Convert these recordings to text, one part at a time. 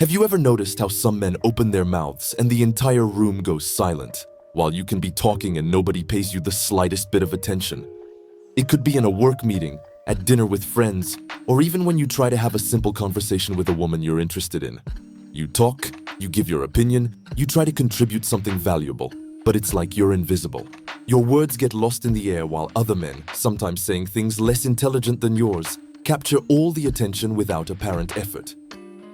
Have you ever noticed how some men open their mouths and the entire room goes silent, while you can be talking and nobody pays you the slightest bit of attention? It could be in a work meeting, at dinner with friends, or even when you try to have a simple conversation with a woman you're interested in. You talk, you give your opinion, you try to contribute something valuable, but it's like you're invisible. Your words get lost in the air while other men, sometimes saying things less intelligent than yours, capture all the attention without apparent effort.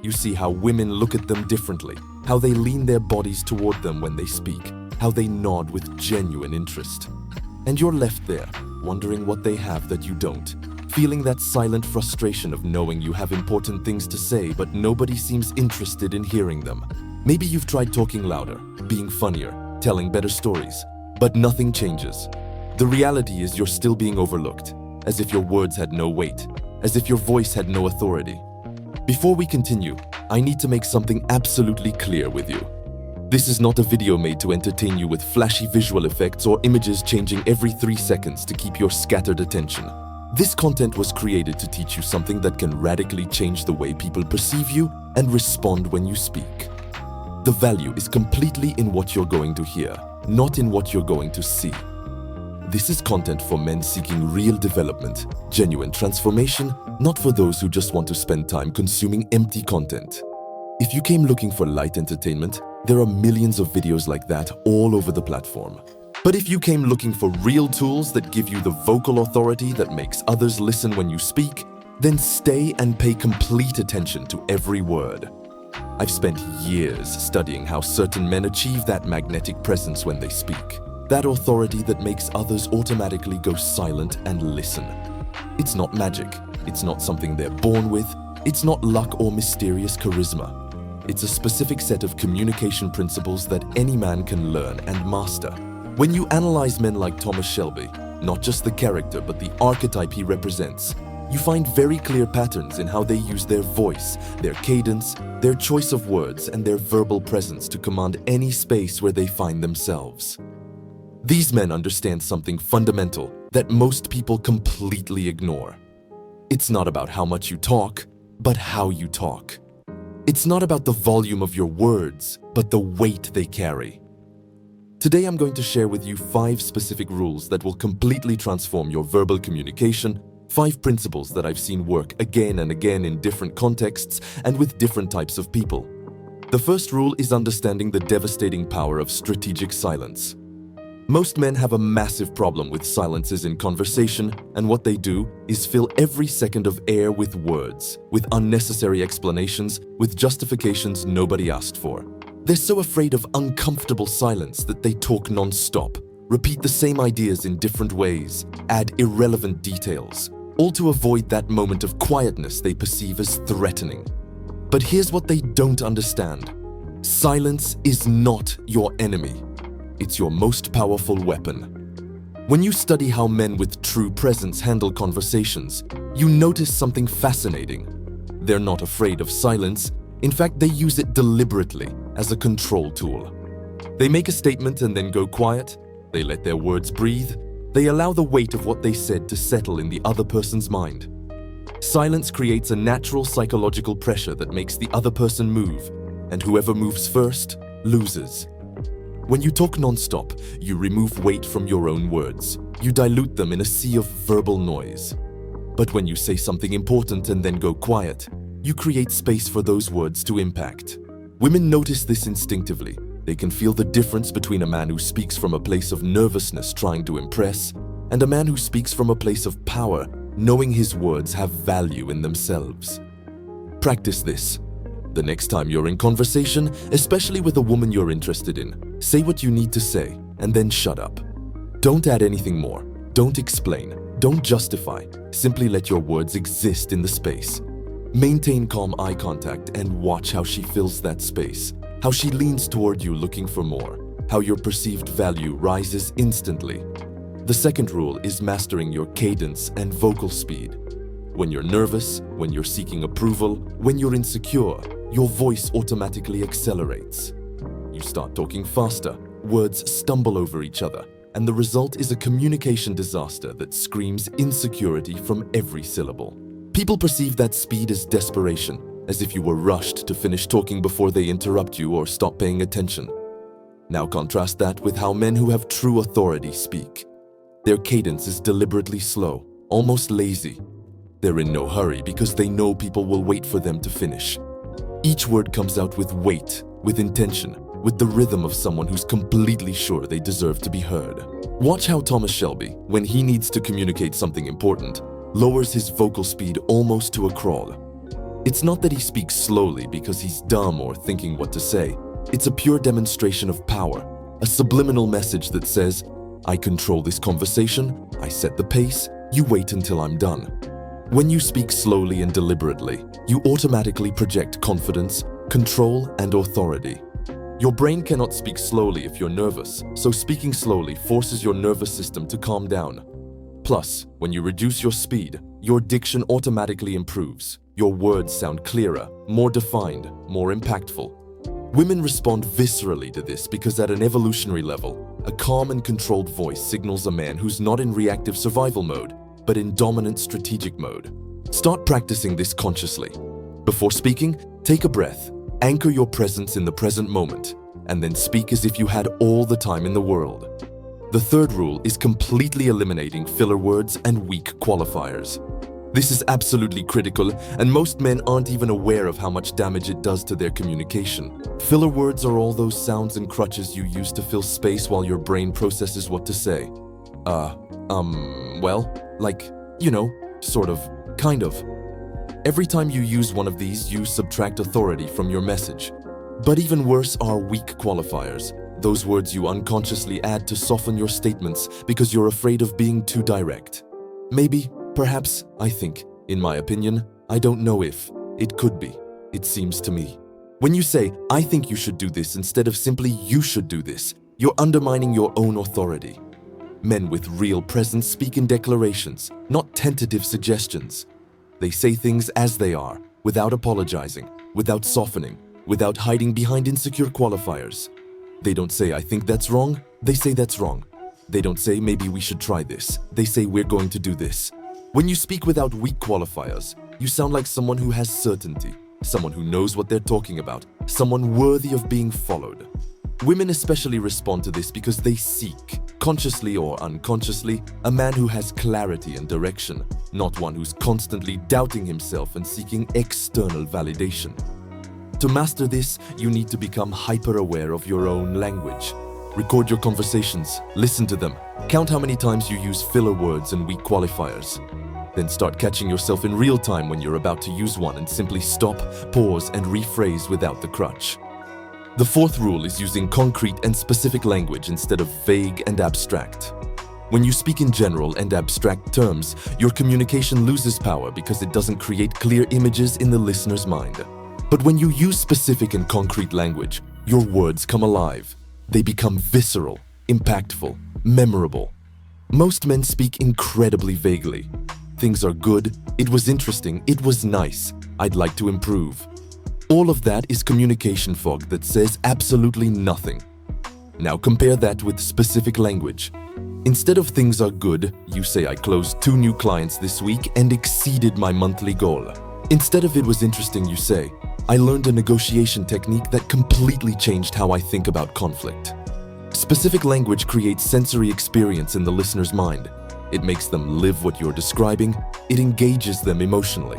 You see how women look at them differently, how they lean their bodies toward them when they speak, how they nod with genuine interest. And you're left there, wondering what they have that you don't, feeling that silent frustration of knowing you have important things to say but nobody seems interested in hearing them. Maybe you've tried talking louder, being funnier, telling better stories, but nothing changes. The reality is you're still being overlooked, as if your words had no weight, as if your voice had no authority. Before we continue, I need to make something absolutely clear with you. This is not a video made to entertain you with flashy visual effects or images changing every 3 seconds to keep your scattered attention. This content was created to teach you something that can radically change the way people perceive you and respond when you speak. The value is completely in what you're going to hear, not in what you're going to see. This is content for men seeking real development, genuine transformation, not for those who just want to spend time consuming empty content. If you came looking for light entertainment, there are millions of videos like that all over the platform. But if you came looking for real tools that give you the vocal authority that makes others listen when you speak, then stay and pay complete attention to every word. I've spent years studying how certain men achieve that magnetic presence when they speak. That authority that makes others automatically go silent and listen. It's not magic. It's not something they're born with. It's not luck or mysterious charisma. It's a specific set of communication principles that any man can learn and master. When you analyze men like Thomas Shelby, not just the character but the archetype he represents, you find very clear patterns in how they use their voice, their cadence, their choice of words, and their verbal presence to command any space where they find themselves. These men understand something fundamental that most people completely ignore. It's not about how much you talk, but how you talk. It's not about the volume of your words, but the weight they carry. Today I'm going to share with you 5 specific rules that will completely transform your verbal communication, 5 principles that I've seen work again and again in different contexts and with different types of people. The first rule is understanding the devastating power of strategic silence. Most men have a massive problem with silences in conversation, and what they do is fill every second of air with words, with unnecessary explanations, with justifications nobody asked for. They're so afraid of uncomfortable silence that they talk non-stop, repeat the same ideas in different ways, add irrelevant details, all to avoid that moment of quietness they perceive as threatening. But here's what they don't understand. Silence is not your enemy. It's your most powerful weapon. When you study how men with true presence handle conversations, you notice something fascinating. They're not afraid of silence. In fact, they use it deliberately as a control tool. They make a statement and then go quiet. They let their words breathe. They allow the weight of what they said to settle in the other person's mind. Silence creates a natural psychological pressure that makes the other person move, and whoever moves first loses. When you talk non-stop, you remove weight from your own words. You dilute them in a sea of verbal noise. But when you say something important and then go quiet, you create space for those words to impact. Women notice this instinctively. They can feel the difference between a man who speaks from a place of nervousness trying to impress, and a man who speaks from a place of power, knowing his words have value in themselves. Practice this. The next time you're in conversation, especially with a woman you're interested in, say what you need to say and then shut up. Don't add anything more. Don't explain. Don't justify. Simply let your words exist in the space. Maintain calm eye contact and watch how she fills that space, how she leans toward you looking for more, how your perceived value rises instantly. The second rule is mastering your cadence and vocal speed. When you're nervous, when you're seeking approval, when you're insecure, your voice automatically accelerates. You start talking faster, words stumble over each other, and the result is a communication disaster that screams insecurity from every syllable. People perceive that speed as desperation, as if you were rushed to finish talking before they interrupt you or stop paying attention. Now contrast that with how men who have true authority speak. Their cadence is deliberately slow, almost lazy. They're in no hurry because they know people will wait for them to finish. Each word comes out with weight, with intention, with the rhythm of someone who's completely sure they deserve to be heard. Watch how Thomas Shelby, when he needs to communicate something important, lowers his vocal speed almost to a crawl. It's not that he speaks slowly because he's dumb or thinking what to say. It's a pure demonstration of power, a subliminal message that says, I control this conversation, I set the pace, you wait until I'm done. When you speak slowly and deliberately, you automatically project confidence, control, and authority. Your brain cannot speak slowly if you're nervous, so speaking slowly forces your nervous system to calm down. Plus, when you reduce your speed, your diction automatically improves. Your words sound clearer, more defined, more impactful. Women respond viscerally to this because at an evolutionary level, a calm and controlled voice signals a man who's not in reactive survival mode, but in dominant strategic mode. Start practicing this consciously. Before speaking, take a breath, anchor your presence in the present moment, and then speak as if you had all the time in the world. The third rule is completely eliminating filler words and weak qualifiers. This is absolutely critical, and most men aren't even aware of how much damage it does to their communication. Filler words are all those sounds and crutches you use to fill space while your brain processes what to say. Well, like, you know, sort of, kind of. Every time you use one of these, you subtract authority from your message. But even worse are weak qualifiers, those words you unconsciously add to soften your statements because you're afraid of being too direct. Maybe, perhaps, I think, in my opinion, I don't know if, it could be, it seems to me. When you say, I think you should do this instead of simply you should do this, you're undermining your own authority. Men with real presence speak in declarations, not tentative suggestions. They say things as they are, without apologizing, without softening, without hiding behind insecure qualifiers. They don't say, I think that's wrong, they say that's wrong. They don't say, maybe we should try this. They say, we're going to do this. When you speak without weak qualifiers, you sound like someone who has certainty, someone who knows what they're talking about, someone worthy of being followed. Women especially respond to this because they seek, consciously or unconsciously, a man who has clarity and direction, not one who's constantly doubting himself and seeking external validation. To master this, you need to become hyper-aware of your own language. Record your conversations, listen to them, count how many times you use filler words and weak qualifiers. Then start catching yourself in real time when you're about to use one and simply stop, pause, and rephrase without the crutch. The fourth rule is using concrete and specific language instead of vague and abstract. When you speak in general and abstract terms, your communication loses power because it doesn't create clear images in the listener's mind. But when you use specific and concrete language, your words come alive. They become visceral, impactful, memorable. Most men speak incredibly vaguely. Things are good, it was interesting, it was nice, I'd like to improve. All of that is communication fog that says absolutely nothing. Now compare that with specific language. Instead of things are good, you say I closed 2 new clients this week and exceeded my monthly goal. Instead of it was interesting, you say, I learned a negotiation technique that completely changed how I think about conflict. Specific language creates sensory experience in the listener's mind. It makes them live what you're describing. It engages them emotionally.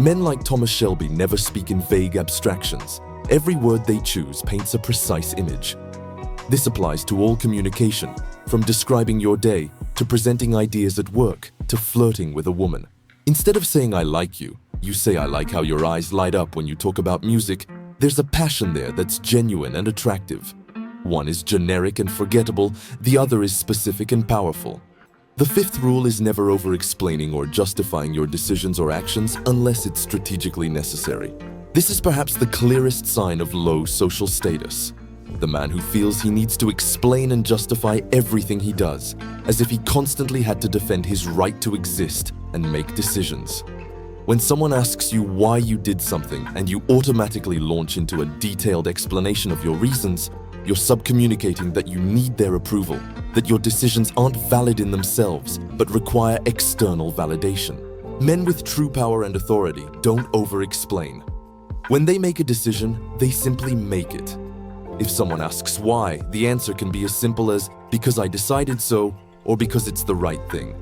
Men like Thomas Shelby never speak in vague abstractions. Every word they choose paints a precise image. This applies to all communication, from describing your day, to presenting ideas at work, to flirting with a woman. Instead of saying I like you, you say I like how your eyes light up when you talk about music. There's a passion there that's genuine and attractive. One is generic and forgettable, the other is specific and powerful. The fifth rule is never over-explaining or justifying your decisions or actions unless it's strategically necessary. This is perhaps the clearest sign of low social status. The man who feels he needs to explain and justify everything he does, as if he constantly had to defend his right to exist and make decisions. When someone asks you why you did something and you automatically launch into a detailed explanation of your reasons, you're subcommunicating that you need their approval, that your decisions aren't valid in themselves, but require external validation. Men with true power and authority don't over-explain. When they make a decision, they simply make it. If someone asks why, the answer can be as simple as because I decided so or because it's the right thing.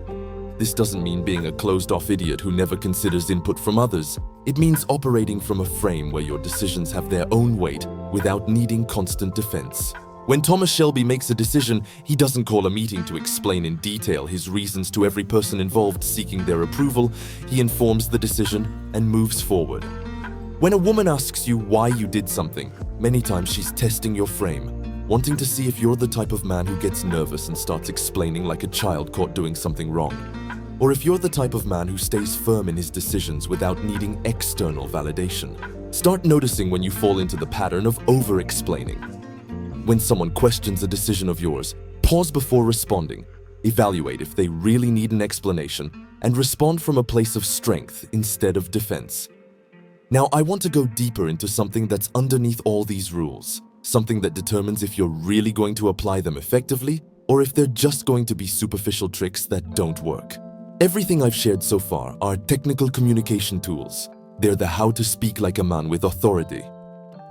This doesn't mean being a closed-off idiot who never considers input from others. It means operating from a frame where your decisions have their own weight without needing constant defense. When Thomas Shelby makes a decision, he doesn't call a meeting to explain in detail his reasons to every person involved seeking their approval. He informs the decision and moves forward. When a woman asks you why you did something, many times she's testing your frame, wanting to see if you're the type of man who gets nervous and starts explaining like a child caught doing something wrong. Or if you're the type of man who stays firm in his decisions without needing external validation. Start noticing when you fall into the pattern of over-explaining. When someone questions a decision of yours, pause before responding. Evaluate if they really need an explanation and respond from a place of strength instead of defense. Now, I want to go deeper into something that's underneath all these rules, something that determines if you're really going to apply them effectively or if they're just going to be superficial tricks that don't work. Everything I've shared so far are technical communication tools. They're the how to speak like a man with authority.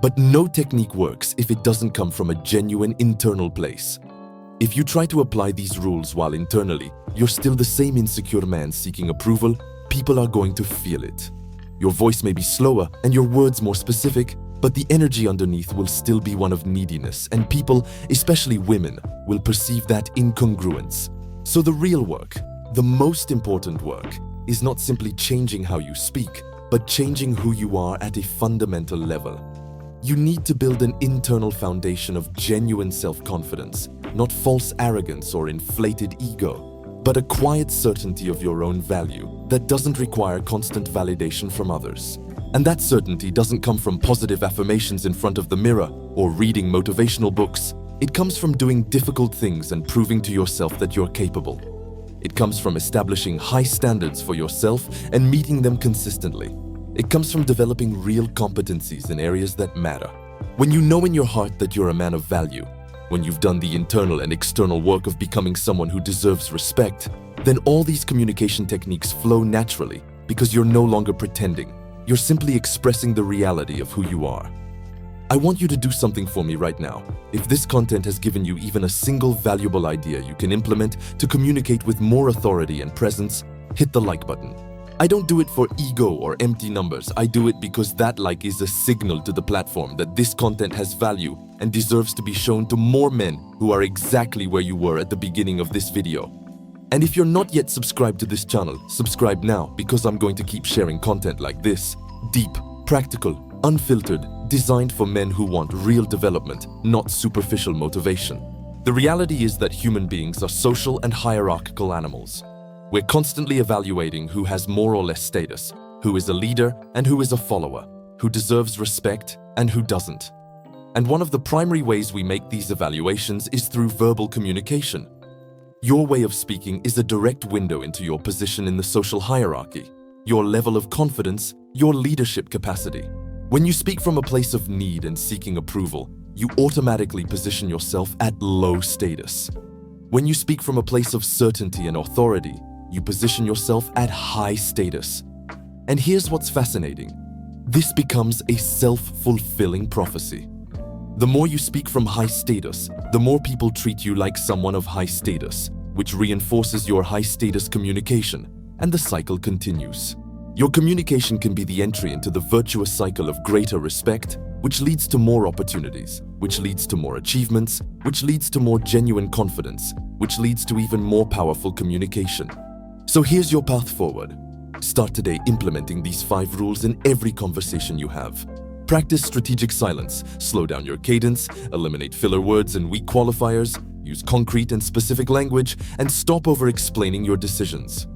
But no technique works if it doesn't come from a genuine internal place. If you try to apply these rules while internally, you're still the same insecure man seeking approval, people are going to feel it. Your voice may be slower and your words more specific, but the energy underneath will still be one of neediness, and people, especially women, will perceive that incongruence. So the real work, the most important work, is not simply changing how you speak, but changing who you are at a fundamental level. You need to build an internal foundation of genuine self-confidence, not false arrogance or inflated ego, but a quiet certainty of your own value that doesn't require constant validation from others. And that certainty doesn't come from positive affirmations in front of the mirror or reading motivational books. It comes from doing difficult things and proving to yourself that you're capable. It comes from establishing high standards for yourself and meeting them consistently. It comes from developing real competencies in areas that matter. When you know in your heart that you're a man of value, when you've done the internal and external work of becoming someone who deserves respect, then all these communication techniques flow naturally because you're no longer pretending. You're simply expressing the reality of who you are. I want you to do something for me right now. If this content has given you even a single valuable idea you can implement to communicate with more authority and presence, hit the like button. I don't do it for ego or empty numbers. I do it because that like is a signal to the platform that this content has value and deserves to be shown to more men who are exactly where you were at the beginning of this video. And if you're not yet subscribed to this channel, subscribe now because I'm going to keep sharing content like this. Deep, practical, unfiltered, designed for men who want real development, not superficial motivation. The reality is that human beings are social and hierarchical animals. We're constantly evaluating who has more or less status, who is a leader and who is a follower, who deserves respect and who doesn't. And one of the primary ways we make these evaluations is through verbal communication. Your way of speaking is a direct window into your position in the social hierarchy, your level of confidence, your leadership capacity. When you speak from a place of need and seeking approval, you automatically position yourself at low status. When you speak from a place of certainty and authority, you position yourself at high status. And here's what's fascinating. This becomes a self-fulfilling prophecy. The more you speak from high status, the more people treat you like someone of high status, which reinforces your high status communication, and the cycle continues. Your communication can be the entry into the virtuous cycle of greater respect, which leads to more opportunities, which leads to more achievements, which leads to more genuine confidence, which leads to even more powerful communication. So here's your path forward. Start today implementing these 5 rules in every conversation you have. Practice strategic silence, slow down your cadence, eliminate filler words and weak qualifiers, use concrete and specific language, and stop over-explaining your decisions.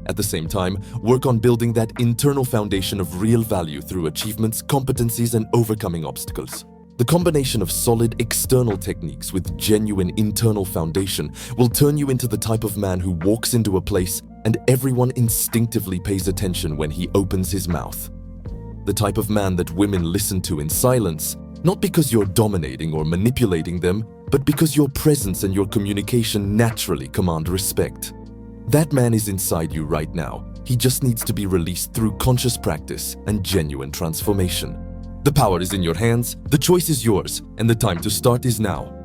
At the same time, work on building that internal foundation of real value through achievements, competencies, and overcoming obstacles. The combination of solid external techniques with genuine internal foundation will turn you into the type of man who walks into a place and everyone instinctively pays attention when he opens his mouth. The type of man that women listen to in silence, not because you're dominating or manipulating them, but because your presence and your communication naturally command respect. That man is inside you right now. He just needs to be released through conscious practice and genuine transformation. The power is in your hands, the choice is yours, and the time to start is now.